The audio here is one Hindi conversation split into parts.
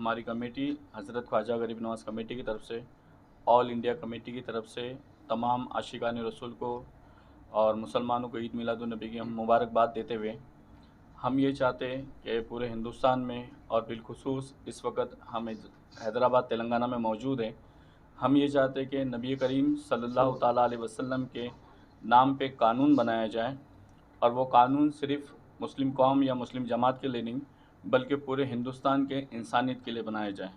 हमारी कमेटी हज़रत ख्वाजा गरीब नवाज़ कमेटी की तरफ से, ऑल इंडिया कमेटी की तरफ से तमाम आशिकान रसूल को और मुसलमानों को ईद मिलादुन्नबी की हम मुबारकबाद देते हुए हम ये चाहते हैं कि पूरे हिंदुस्तान में और बिलखुसूस इस वक्त हम हैदराबाद तेलंगाना में मौजूद हैं। हम ये चाहते हैं कि नबी करीम सल्लल्लाहु ताला अलैहि वसल्लम के नाम पे कानून बनाया जाए और वो कानून सिर्फ़ मुस्लिम कौम या मुस्लिम जमात के लिए नहीं बल्कि पूरे हिंदुस्तान के इंसानियत के लिए बनाया जाए।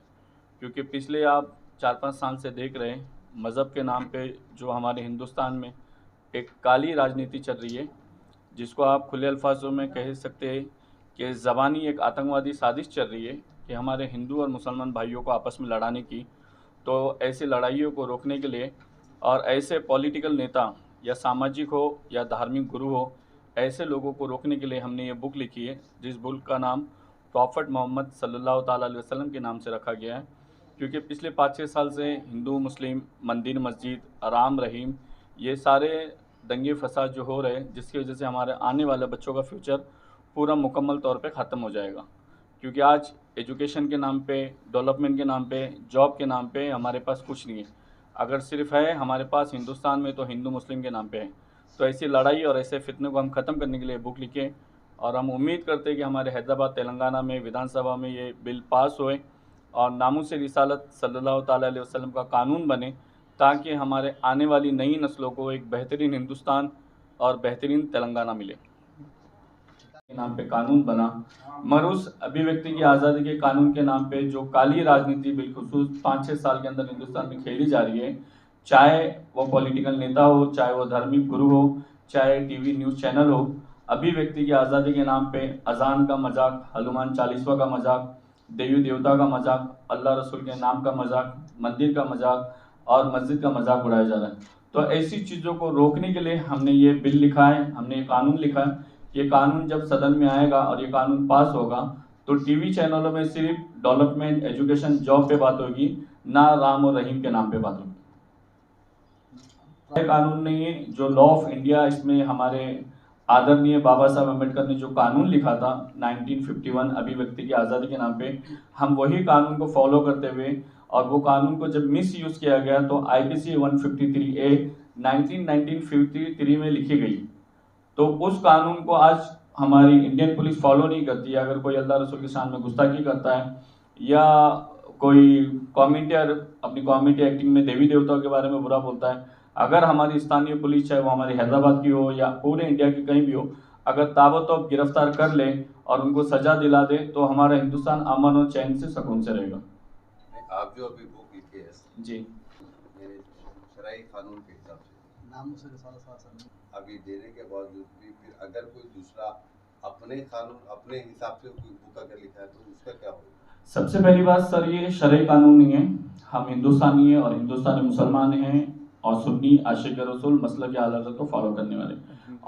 क्योंकि पिछले आप 4-5 साल से देख रहे हैं मज़हब के नाम पे जो हमारे हिंदुस्तान में एक काली राजनीति चल रही है, जिसको आप खुले अल्फाजों में कह सकते हैं कि ज़बानी एक आतंकवादी साजिश चल रही है कि हमारे हिंदू और मुसलमान भाइयों को आपस में लड़ाने की। तो ऐसी लड़ाइयों को रोकने के लिए और ऐसे पॉलिटिकल नेता या सामाजिक हो या धार्मिक गुरु हो, ऐसे लोगों को रोकने के लिए हमने ये बुक लिखी है, जिस बुक का नाम प्रॉफिट मोहम्मद सल्लल्लाहु ताला अलैहि वसल्लम के नाम से रखा गया है। क्योंकि पिछले 5-6 साल से हिंदू मुस्लिम मंदिर मस्जिद राम रहीम ये सारे दंगे फसाद जो हो रहे हैं, जिसकी वजह से हमारे आने वाले बच्चों का फ्यूचर पूरा मुकम्मल तौर पे ख़त्म हो जाएगा। क्योंकि आज एजुकेशन के नाम पे, डेवलपमेंट के नाम पे, जॉब के नाम पे हमारे पास कुछ नहीं है। अगर सिर्फ़ है हमारे पास हिंदुस्तान में तो हिंदू मुस्लिम के नाम पे है। तो ऐसी लड़ाई और ऐसे फितने को हम ख़त्म करने के लिए बुक लिखे और हम उम्मीद करते हैं कि हमारे हैदराबाद तेलंगाना में विधानसभा में ये बिल पास होए और नामूस रिसालत सल्लल्लाहु ताला अलैहि वसल्लम का कानून बने, ताकि हमारे आने वाली नई नस्लों को एक बेहतरीन हिंदुस्तान और बेहतरीन तेलंगाना मिले। के नाम पे कानून बना, मगर उस अभिव्यक्ति की आज़ादी के कानून के नाम पे जो काली राजनीति बिलखुसूस 5-6 साल के अंदर हिंदुस्तान में खेली जा रही है, चाहे वो पॉलिटिकल नेता हो, चाहे वो धार्मिक गुरु हो, चाहे टीवी न्यूज़ चैनल हो, अभिव्यक्ति की आज़ादी के नाम पे अजान का मजाक, हनुमान चालीसवा का मजाक, देवी देवता का मजाक, अल्लाह रसूल के नाम का मजाक, मंदिर का मजाक और मस्जिद का मजाक उड़ाया जा रहा है। तो ऐसी चीज़ों को रोकने के लिए हमने ये बिल लिखा है, हमने ये कानून लिखा है। ये कानून जब सदन में आएगा और ये कानून पास होगा तो टीवी चैनलों में सिर्फ डेवलपमेंट, एजुकेशन, जॉब पे बात होगी, ना राम और रहीम के नाम पे बात होगी। कानून नहीं है जो लॉ ऑफ इंडिया, इसमें हमारे आदरणीय बाबा साहब अम्बेडकर ने जो कानून लिखा था 1951 अभिव्यक्ति की आज़ादी के नाम पे, हम वही कानून को फॉलो करते हुए और वो कानून को जब मिस यूज़ किया गया तो IPC 153A 1953 में लिखी गई। तो उस कानून को आज हमारी इंडियन पुलिस फॉलो नहीं करती है। अगर कोई अल्लाह रसूल की शान में गुस्ताखी करता है या कोई कॉमेडियर अपनी कॉमेडी एक्टिंग में देवी देवताओं के बारे में बुरा बोलता है, अगर हमारी स्थानीय पुलिस, चाहे वो हमारी हैदराबाद की हो या पूरे इंडिया की कहीं भी हो, अगर ताबड़तोड़ गिरफ्तार कर ले और उनको सजा दिला दे तो हमारा हिंदुस्तान अमन और चैन से सुकून से रहेगा। आप जो अभी बुक लिखे हैं जी, शरई कानून के हिसाब से नाम से अभी देने के बावजूद भी फिर अगर कोई दूसरा अपने कानून अपने हिसाब से कोई बुक अगर लिखा है तो उसका क्या होगा? सबसे पहली बात सर, ये शरई कानून नहीं है। हम हिंदुस्तानी हैं और हिंदुस्तानी मुसलमान हैं और सुन्नी आशिक रसूल मसलक के आला हज़रत को फॉलो करने वाले।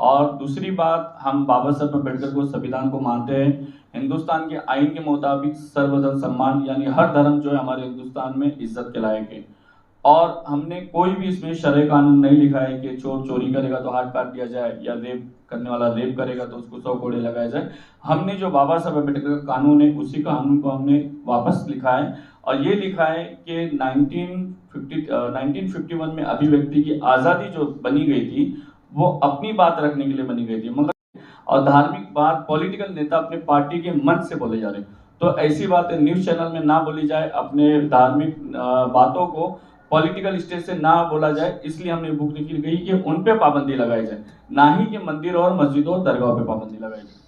और दूसरी बात, हम बाबा साहब अम्बेडकर को, संविधान को मानते हैं। हिंदुस्तान के आइन के मुताबिक सर्वधर्म सम्मान, यानी हर धर्म जो है हमारे हिंदुस्तान में इज्जत के लायक है। और हमने कोई भी इसमें शरई कानून नहीं लिखा है कि चोर चोरी करेगा तो हाथ काट दिया जाए या रेप करने वाला रेप करेगा तो उसको 100 कोड़े लगाए जाए। हमने जो बाबा साहब अम्बेडकर का कानून है उसी कानून को हमने वापस लिखा है और ये लिखा है कि 1951 में अभिव्यक्ति की आज़ादी जो बनी गई थी वो अपनी बात रखने के लिए बनी गई थी, मगर और धार्मिक बात पॉलिटिकल नेता अपने पार्टी के मन से बोले जा रहे हैं। तो ऐसी बातें न्यूज़ चैनल में ना बोली जाए, अपने धार्मिक बातों को पॉलिटिकल स्टेज से ना बोला जाए, इसलिए हमने बुक लिखी गई कि उन पे पाबंदी लगाई जाए, ना ही कि मंदिर और मस्जिदों और दरगाहों पे पाबंदी लगाई जाए।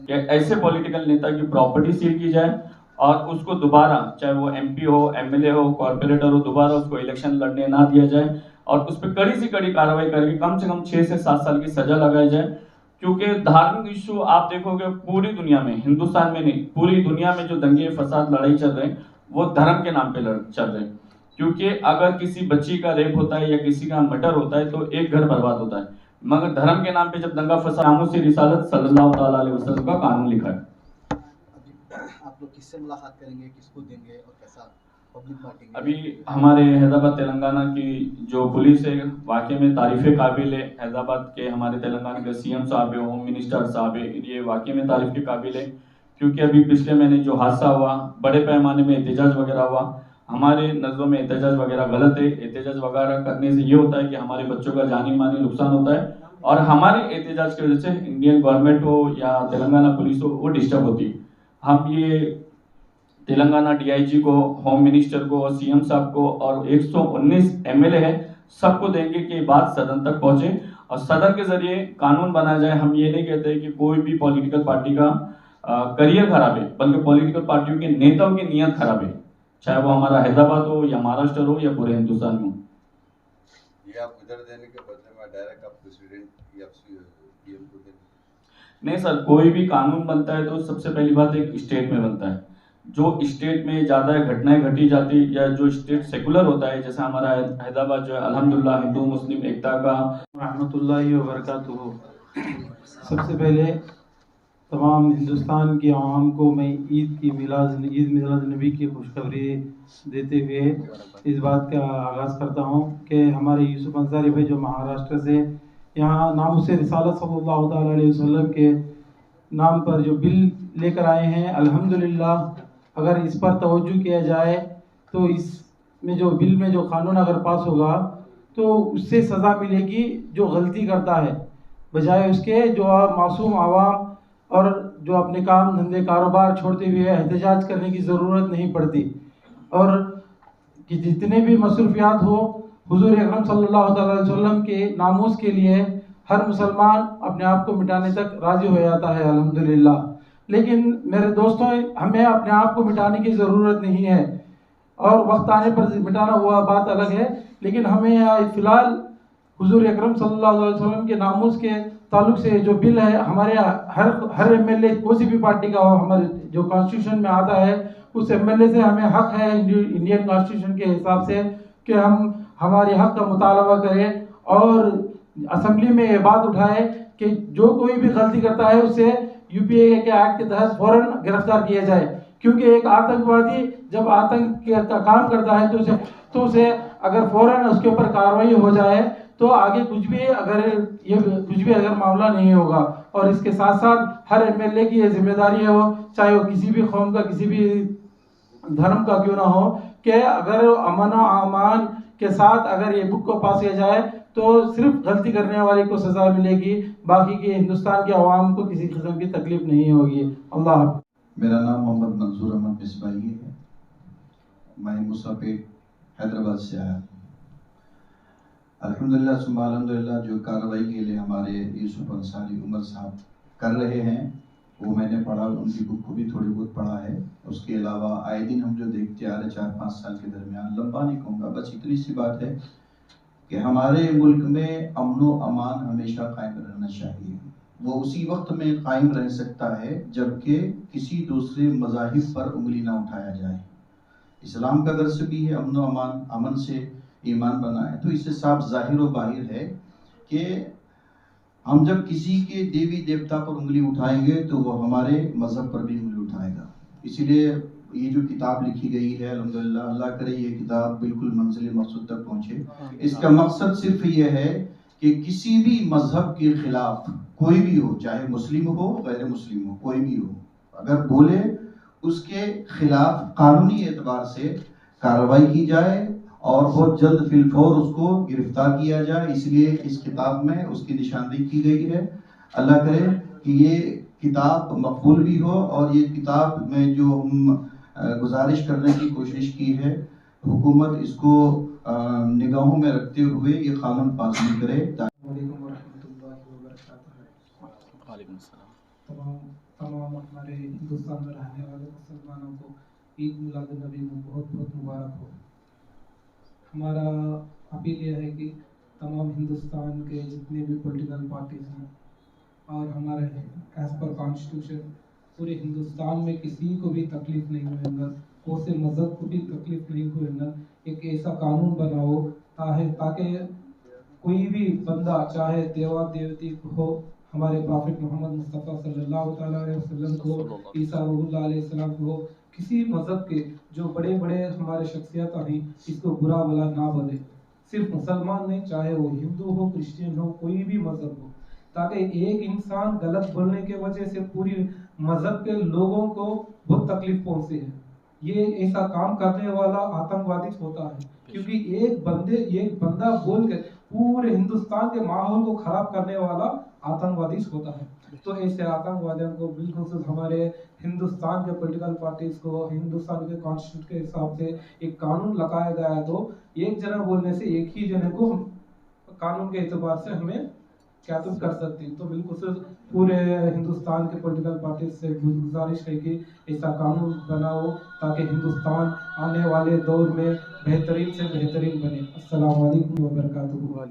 कि ऐसे पॉलिटिकल नेता की प्रॉपर्टी सील की जाए और उसको दोबारा, चाहे वो MP हो, MLA हो, कॉर्पोरेटर हो, दोबारा उसको इलेक्शन लड़ने ना दिया जाए और उस पर कड़ी से कड़ी कार्रवाई करके कम से कम 6 से 7 साल की सजा लगाई जाए। क्योंकि धार्मिक इशू आप देखोगे पूरी दुनिया में, हिंदुस्तान में नहीं, पूरी दुनिया में जो दंगे फसाद लड़ाई चल रहे हैं वो धर्म के नाम पे चल रहे हैं। क्योंकि अगर किसी बच्ची का रेप होता है या किसी का मर्डर होता है तो एक घर बर्बाद होता है, मगर धर्म के नाम पे जब दंगा फसाद, नामूस रिसालत सल्लल्लाहु ताला अलैहि वसल्लम का कानून लिखा है। आप लोग किससे मुलाकात करेंगे, किसको देंगे और कैसा पब्लिक बांटेंगे? अभी हमारे हैदराबाद तेलंगाना की जो पुलिस है वाकई में तारीफ़ काबिल है। हैदराबाद के हमारे तेलंगाना के CM साहब है, होम मिनिस्टर साहब है, ये वाकई में तारीफ़ के काबिल है। क्योंकि अभी पिछले महीने जो हादसा हुआ, बड़े पैमाने में एहतजाज वगैरह हुआ, हमारे नज़रों में एहतजाज वगैरह गलत है। एहतजाज वगैरह करने से ये होता है कि हमारे बच्चों का जानी मानी नुकसान होता है और हमारे एहतजाज की वजह से इंडियन गवर्नमेंट हो या तेलंगाना पुलिस हो वो डिस्टर्ब होती है। हम ये तेलंगाना डीआईजी को, होम मिनिस्टर को और सीएम साहब को और 119 एमएलए है सबको देंगे कि बात सदन तक पहुंचे और सदन के जरिए कानून बनाया जाए। हम ये नहीं कहते कि कोई भी पॉलिटिकल पार्टी का करियर खराब है, बल्कि पॉलिटिकल पार्टियों के नेताओं की नीयत खराब है, चाहे वो हमारा हैदराबाद हो या महाराष्ट्र हो या पूरे हिंदुस्तान में। ये आप इधर देने के बदले में डायरेक्ट आप प्रेसिडेंट या पीएम को देंगे? नहीं सर, कोई भी कानून बनता है तो सबसे पहली बात एक स्टेट में बनता है। जो स्टेट में ज़्यादा घटनाएं घटी जाती या जो स्टेट सेकुलर होता है, जैसे हमारा हैदराबाद जो है अल्हम्दुलिल्लाह हिंदू मुस्लिम एकता का रहमतुल्लाहि व बरकातुहू। सबसे पहले तमाम हिंदुस्तान के आवाम को मैं ईद मिलाद नबी की खुशखबरी देते हुए इस बात का आगाज़ करता हूँ कि हमारे यूसुफ अंसारी भाई जो महाराष्ट्र से यहाँ नामुस्से रिसालत सल्लल्लाहु ताला अलैहि वसल्लम के नाम पर जो बिल लेकर आए हैं, अल्हम्दुलिल्लाह अगर इस पर तवज्जो किया जाए तो इसमें जो बिल में जो कानून अगर पास होगा तो उससे सज़ा मिलेगी जो गलती करता है, बजाय उसके जो मासूम आवाम और जो अपने काम धंधे कारोबार छोड़ते हुए एहतजाज करने की ज़रूरत नहीं पड़ती। और कि जितने भी मसरूफियात हो, हुजूर अकरम सल्लल्लाहु अलैहि वसल्लम के नामूस के लिए हर मुसलमान अपने आप को मिटाने तक राज़ी हो जाता है अल्हम्दुलिल्लाह। लेकिन मेरे दोस्तों, हमें अपने आप को मिटाने की ज़रूरत नहीं है और वक्त आने पर मिटाना हुआ बात अलग है, लेकिन हमें फ़िलहाल हुजूर अकरम सल्लल्लाहु अलैहि वसल्लम के नामूस के ताल्लुक से जो बिल है, हमारे हर एमएलए कोई भी पार्टी का हो, हमारे जो कॉन्स्टिट्यूशन में आता है उस एमएलए से हमें हक है इंडियन कॉन्स्टिट्यूशन के हिसाब से कि हम हमारे हक का मुतालबा करें और असेंबली में ये बात उठाए कि जो कोई भी गलती करता है उससे यूपीए के एक्ट के तहत फौरन गिरफ्तार किया जाए। क्योंकि एक आतंकवादी जब आतंक का काम करता है तो उसे अगर फौरन उसके ऊपर कार्रवाई हो जाए तो आगे कुछ भी अगर मामला नहीं होगा। और इसके साथ साथ हर एमएलए की ये जिम्मेदारी है, वो चाहे वो किसी भी कौम का किसी भी धर्म का क्यों ना हो, कि अगर अमन और अमान के साथ अगर ये बुक को पास किया जाए तो सिर्फ गलती करने वाले को सज़ा मिलेगी, बाकी के हिंदुस्तान के अवाम को किसी किस्म की तकलीफ नहीं होगी। अल्लाह। मेरा नाम मोहम्मद मंजूर अहमद मिसबाही है। मैं मुसापेट हैदराबाद से आया हूँ। अल्हम्दुलिल्लाह सुम्मा अल्हम्दुलिल्लाह जो कार्रवाई के लिए हमारे यूसुफ अंसारी उमर साहब कर रहे हैं वो मैंने पढ़ा, उनकी बुक को भी थोड़ी बहुत पढ़ा है। उसके अलावा आए दिन हम जो देखते आ रहे 4-5 साल के दरमियान, लंबा नहीं कहूँगा, बस इतनी सी बात है कि हमारे मुल्क में अमन व अमान हमेशा कायम रहना चाहिए। वो उसी वक्त में कायम रह सकता है जबकि किसी दूसरे मज़ाहिब पर उंगली ना उठाया जाए। इस्लाम का दर्स भी है अमन व अमान, अमन से ईमान बना है। तो इससे साफ जाहिर व बाहिर है कि हम जब किसी के देवी देवता पर उंगली उठाएंगे तो वो हमारे मज़हब पर भी उंगली उठाएगा। इसीलिए ये जो किताब लिखी गई है अल्हम्दुलिल्लाह, अल्लाह करे ये किताब बिल्कुल मंजिल मकसूद तक पहुँचे। इसका मकसद सिर्फ ये है कि किसी भी मज़हब के खिलाफ कोई भी हो, चाहे मुस्लिम हो गैर मुस्लिम हो, कोई भी हो, अगर बोले उसके खिलाफ कानूनी एतबार से कार्रवाई की जाए और बहुत जल्द फिलफौर उसको गिरफ्तार किया जाए। इसलिए इस किताब में उसकी निशानदेही की गई है। अल्लाह करे कि ये किताब मकबूल भी हो और ये किताब में जो हम गुजारिश करने की कोशिश की है, हुकूमत इसको निगाहों में रखते हुए ये कानून पास नहीं करे। तमाम हमारे हिंदुस्तान में रहने वाले मुसलमानों को ईद मिलाद नबी बहुत बहुत मुबारक हो। हमारा अपील यह है कि तमाम हिंदुस्तान के जितने भी पॉलिटिकल पार्टीज हैं और हमारे एज पर कॉन्स्टिट्यूशन पूरे हिंदुस्तान में किसी को भी तकलीफ नहीं होगा, कौन से मज़हब को भी तकलीफ नहीं होगा। एक ऐसा कानून बनाओ ताकि कोई भी बंदा, चाहे देवा देवती हो, हमारे प्रॉफिट मोहम्मद मुस्तफ़ा सल्लल्लाहु अलैहि वसल्लम को, ईसा रूहुल्लाह अलैहि सलाम को, किसी मज़हब के जो बड़े बड़े हमारे शख्सियत हैं इसको बुरा भला ना बोले। सिर्फ मुसलमान नहीं, चाहे वो हिंदू हो, क्रिश्चियन हो, कोई भी मज़हब हो, ताकि एक इंसान गलत बोलने के वजह से पूरी मजहब के लोगों को बहुत तकलीफ पहुंचती है। ये ऐसा काम करने वाला आतंकवादी होता है, क्योंकि एक बंदा बोल के पूरे हिंदुस्तान के माहौल को खराब करने वाला आतंकवादी होता है। तो ऐसे आतंकवादियों को बिल्कुल हमारे हिंदुस्तान के पॉलिटिकल पार्टीज को हिंदुस्तान के कॉन्स्टिट्यूशन के हिसाब से एक कानून लगाया गया है, तो एक जना बोलने से एक ही जने को कानून के एतबार से हमें क्या तुम कर सकती। तो बिल्कुल से पूरे हिंदुस्तान के पॉलिटिकल पार्टी से गुजारिश है कि ऐसा कानून बनाओ ताकि हिंदुस्तान आने वाले दौर में बेहतरीन से बेहतरीन बने। अस्सलाम वालेकुम व बरकातुहू।